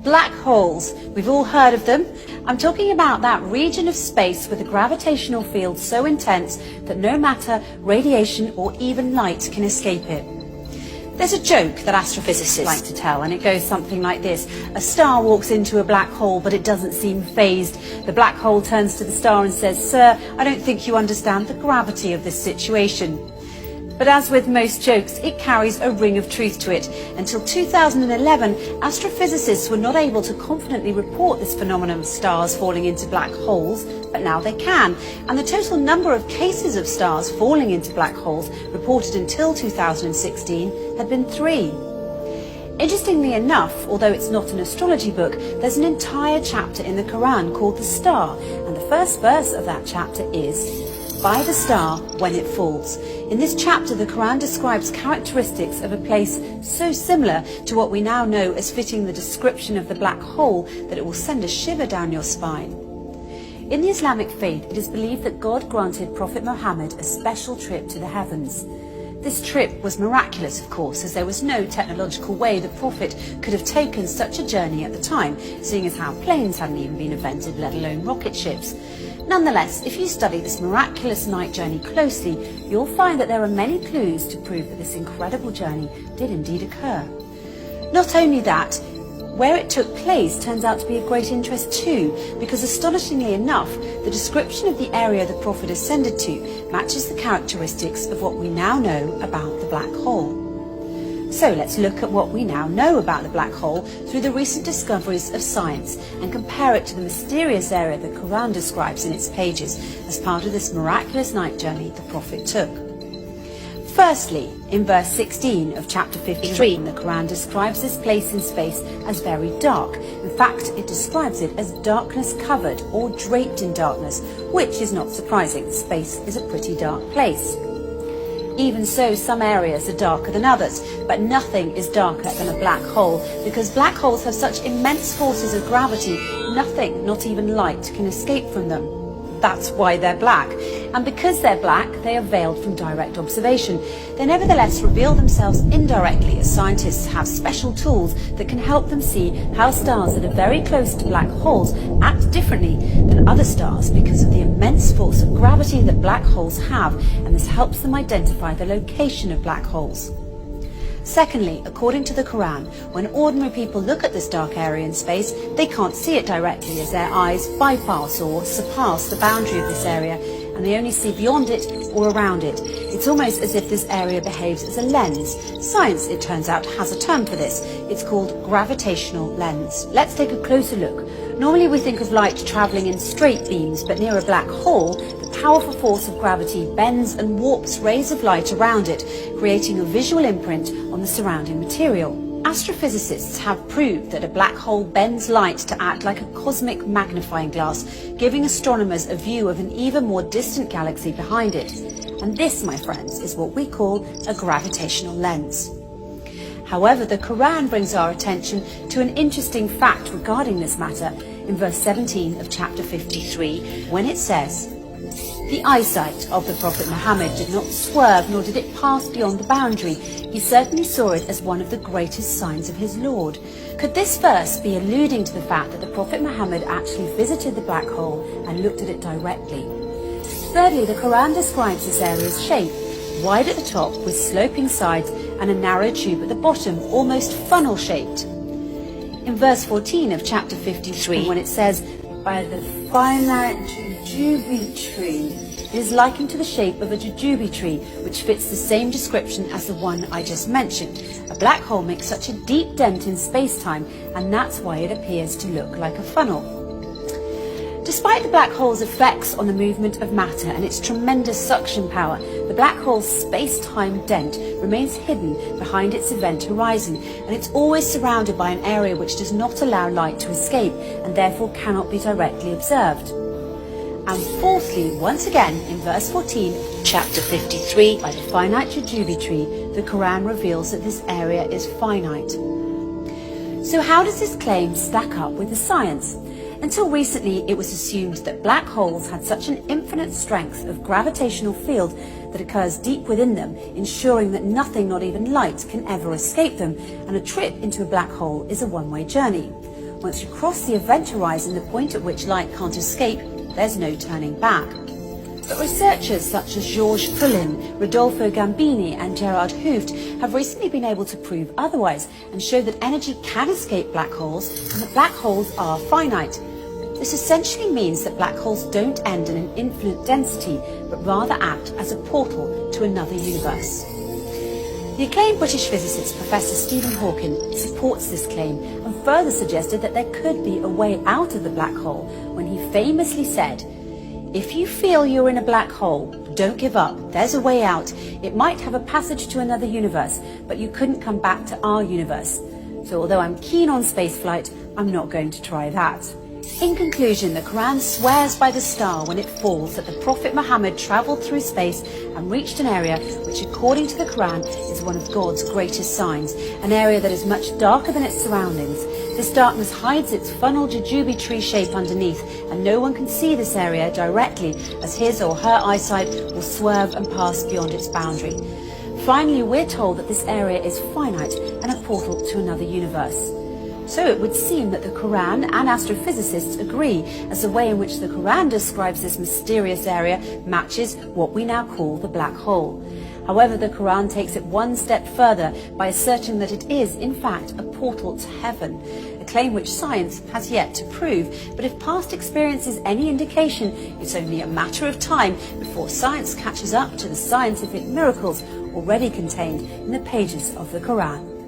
Black holes. We've all heard of them. I'm talking about that region of space with a gravitational field so intense that no matter radiation or even light can escape it. There's a joke that astrophysicists like to tell, and it goes something like this. A star walks into a black hole, but it doesn't seem phased. The black hole turns to the star and says, "Sir, I don't think you understand the gravity of this situation." But as with most jokes, it carries a ring of truth to it. Until 2011, astrophysicists were not able to confidently report this phenomenon of stars falling into black holes, but now they can. And the total number of cases of stars falling into black holes reported until 2016 had been 3. Interestingly enough, although it's not an astrology book, there's an entire chapter in the Quran called The Star, and the first verse of that chapter is, "By the star when it falls." In this chapter, the Quran describes characteristics of a place so similar to what we now know as fitting the description of the black hole that it will send a shiver down your spine. In the Islamic faith, it is believed that God granted Prophet Muhammad a special trip to the heavens. This trip was miraculous, of course, as there was no technological way the Prophet could have taken such a journey at the time, seeing as how planes hadn't even been invented, let alone rocket ships. Nonetheless, if you study this miraculous night journey closely, you'll find that there are many clues to prove that this incredible journey did indeed occur. Not only that, where it took place turns out to be of great interest too, because astonishingly enough, the description of the area the Prophet ascended to matches the characteristics of what we now know about the black hole. So let's look at what we now know about the black hole through the recent discoveries of science and compare it to the mysterious area the Quran describes in its pages as part of this miraculous night journey the Prophet took. Firstly, in verse 16 of chapter 53, the Quran describes this place in space as very dark. In fact, it describes it as darkness covered or draped in darkness, which is not surprising. Space is a pretty dark place. Even so, some areas are darker than others, but nothing is darker than a black hole, because black holes have such immense forces of gravity, nothing, not even light, can escape from them. That's why they're black. And because they're black, they are veiled from direct observation. They nevertheless reveal themselves indirectly, as scientists have special tools that can help them see how stars that are very close to black holes act differently than other stars because of the immense force of gravity that black holes have, and this helps them identify the location of black holes. Secondly, according to the Quran, when ordinary people look at this dark area in space, they can't see it directly as their eyes bypass or surpass the boundary of this area, and they only see beyond it or around it. It's almost as if this area behaves as a lens. Science, it turns out, has a term for this. It's called gravitational lens. Let's take a closer look. Normally we think of light travelling in straight beams, but near a black hole, the powerful force of gravity bends and warps rays of light around it, creating a visual imprint on the surrounding material. Astrophysicists have proved that a black hole bends light to act like a cosmic magnifying glass, giving astronomers a view of an even more distant galaxy behind it. And this, my friends, is what we call a gravitational lens. However, the Quran brings our attention to an interesting fact regarding this matter in verse 17 of chapter 53, when it says, "The eyesight of the Prophet Muhammad did not swerve, nor did it pass beyond the boundary. He certainly saw it as one of the greatest signs of his Lord." Could this verse be alluding to the fact that the Prophet Muhammad actually visited the black hole and looked at it directly? Thirdly, the Quran describes this area's shape, wide at the top with sloping sides and a narrow tube at the bottom, almost funnel-shaped. In verse 14 of chapter 53, when it says, "By the finite jujube tree," it is likened to the shape of a jujube tree, which fits the same description as the one I just mentioned. A black hole makes such a deep dent in space-time, and that's why it appears to look like a funnel. Despite the black hole's effects on the movement of matter and its tremendous suction power, the black hole's space-time dent remains hidden behind its event horizon, and it's always surrounded by an area which does not allow light to escape and therefore cannot be directly observed. And fourthly, once again, in verse 14, chapter 53, by the finite jujube tree, the Quran reveals that this area is finite. So how does this claim stack up with the science? Until recently, it was assumed that black holes had such an infinite strength of gravitational field that occurs deep within them, ensuring that nothing, not even light, can ever escape them, and a trip into a black hole is a one-way journey. Once you cross the event horizon, the point at which light can't escape, there's no turning back. But researchers such as Georges Poulin, Rodolfo Gambini and Gerard Hooft have recently been able to prove otherwise and show that energy can escape black holes and that black holes are finite. This essentially means that black holes don't end in an infinite density, but rather act as a portal to another universe. The acclaimed British physicist Professor Stephen Hawking supports this claim and further suggested that there could be a way out of the black hole when he famously said, "If you feel you're in a black hole, don't give up. There's a way out. It might have a passage to another universe, but you couldn't come back to our universe. So although I'm keen on spaceflight, I'm not going to try that." In conclusion, the Quran swears by the star when it falls that the Prophet Muhammad travelled through space and reached an area which, according to the Quran, is one of God's greatest signs, an area that is much darker than its surroundings. This darkness hides its funnel jujube tree shape underneath, and no one can see this area directly as his or her eyesight will swerve and pass beyond its boundary. Finally, we're told that this area is finite and a portal to another universe. So it would seem that the Quran and astrophysicists agree, as the way in which the Quran describes this mysterious area matches what we now call the black hole. However, the Quran takes it one step further by asserting that it is, in fact, a portal to heaven, a claim which science has yet to prove. But if past experience is any indication, it's only a matter of time before science catches up to the scientific miracles already contained in the pages of the Quran.